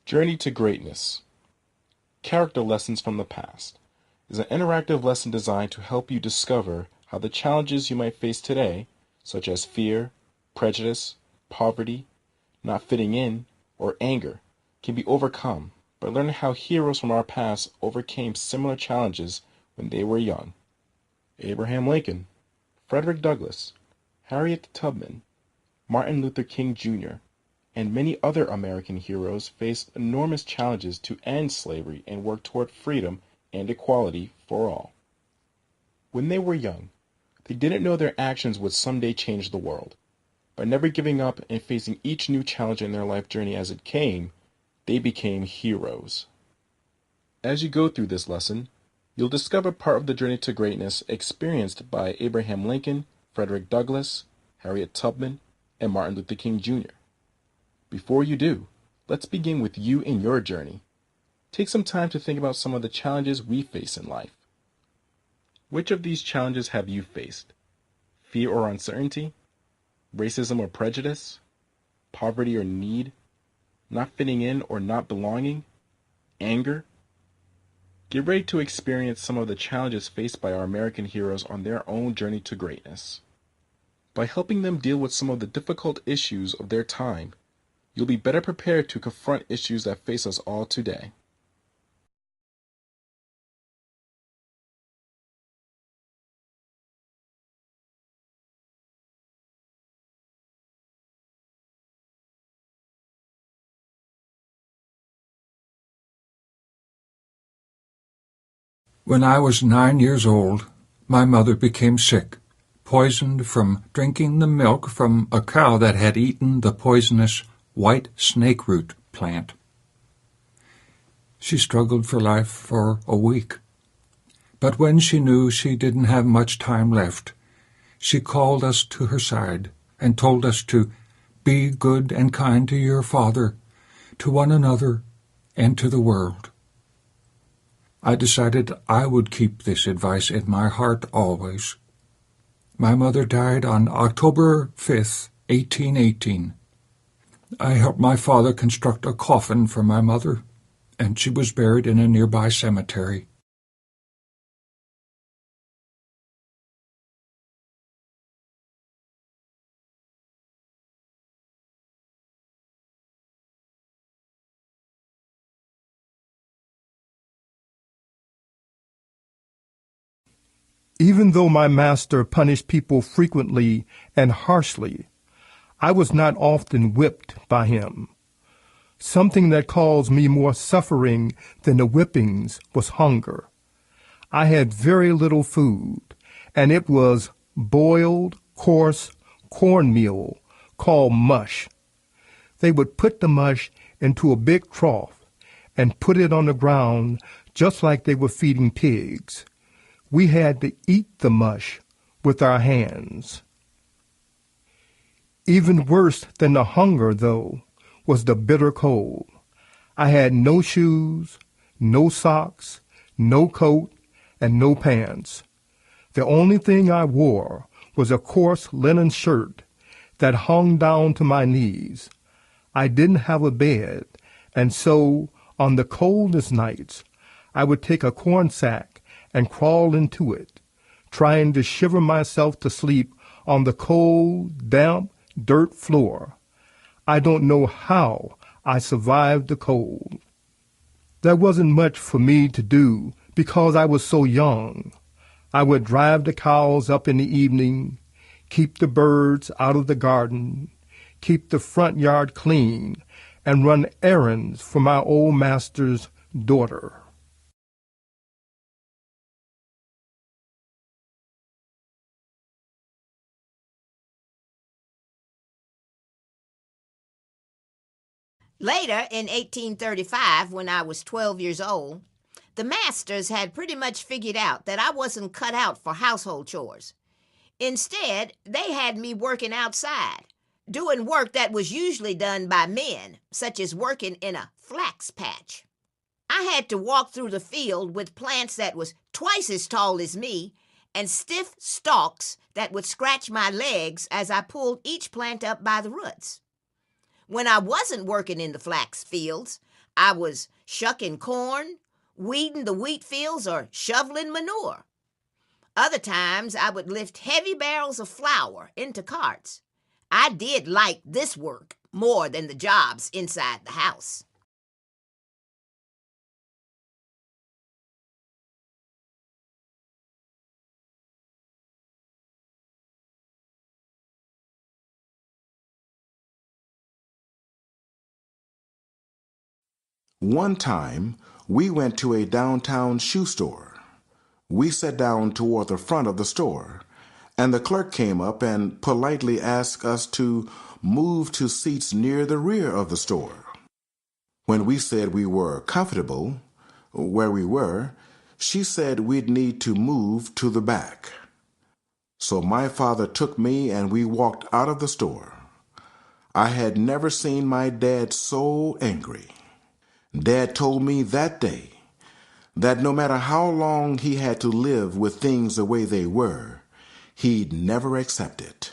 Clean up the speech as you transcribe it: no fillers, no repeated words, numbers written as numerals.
Journey to Greatness: Character Lessons from the Past is an interactive lesson designed to help you discover how the challenges you might face today, such as fear, prejudice, poverty, not fitting in, or anger, can be overcome by learning how heroes from our past overcame similar challenges when they were young. Abraham Lincoln, Frederick Douglass, Harriet Tubman, Martin Luther King Jr., and many other American heroes faced enormous challenges to end slavery and work toward freedom and equality for all. When they were young, they didn't know their actions would someday change the world. By never giving up and facing each new challenge in their life journey as it came, they became heroes. As you go through this lesson, you'll discover part of the journey to greatness experienced by Abraham Lincoln, Frederick Douglass, Harriet Tubman, and Martin Luther King Jr. Before you do, let's begin with you and your journey. Take some time to think about some of the challenges we face in life. Which of these challenges have you faced? Fear or uncertainty? Racism or prejudice? Poverty or need? Not fitting in or not belonging? Anger? Get ready to experience some of the challenges faced by our American heroes on their own journey to greatness. By helping them deal with some of the difficult issues of their time, you'll be better prepared to confront issues that face us all today. When I was 9 years old, my mother became sick, poisoned from drinking the milk from a cow that had eaten the poisonous white snakeroot plant. She struggled for life for a week. But when she knew she didn't have much time left, she called us to her side and told us to be good and kind to your father, to one another, and to the world. I decided I would keep this advice in my heart always. My mother died on October 5th, 1818. I helped my father construct a coffin for my mother, and she was buried in a nearby cemetery. Even though my master punished people frequently and harshly, I was not often whipped by him. Something that caused me more suffering than the whippings was hunger. I had very little food, and it was boiled, coarse cornmeal called mush. They would put the mush into a big trough and put it on the ground just like they were feeding pigs. We had to eat the mush with our hands. Even worse than the hunger, though, was the bitter cold. I had no shoes, no socks, no coat, and no pants. The only thing I wore was a coarse linen shirt that hung down to my knees. I didn't have a bed, and so, on the coldest nights, I would take a corn sack and crawl into it, trying to shiver myself to sleep on the cold, damp dirt floor. I don't know how I survived the cold. There wasn't much for me to do because I was so young. I would drive the cows up in the evening, keep the birds out of the garden, keep the front yard clean, and run errands for my old master's daughter. Later, in 1835, when I was 12 years old, the masters had pretty much figured out that I wasn't cut out for household chores. Instead, they had me working outside, doing work that was usually done by men, such as working in a flax patch. I had to walk through the field with plants that was twice as tall as me and stiff stalks that would scratch my legs as I pulled each plant up by the roots. When I wasn't working in the flax fields, I was shucking corn, weeding the wheat fields, or shoveling manure. Other times I would lift heavy barrels of flour into carts. I did like this work more than the jobs inside the house. One time, we went to a downtown shoe store. We sat down toward the front of the store, and the clerk came up and politely asked us to move to seats near the rear of the store. When we said we were comfortable where we were, she said we'd need to move to the back. So my father took me and we walked out of the store. I had never seen my dad so angry. Dad told me that day that no matter how long he had to live with things the way they were, he'd never accept it.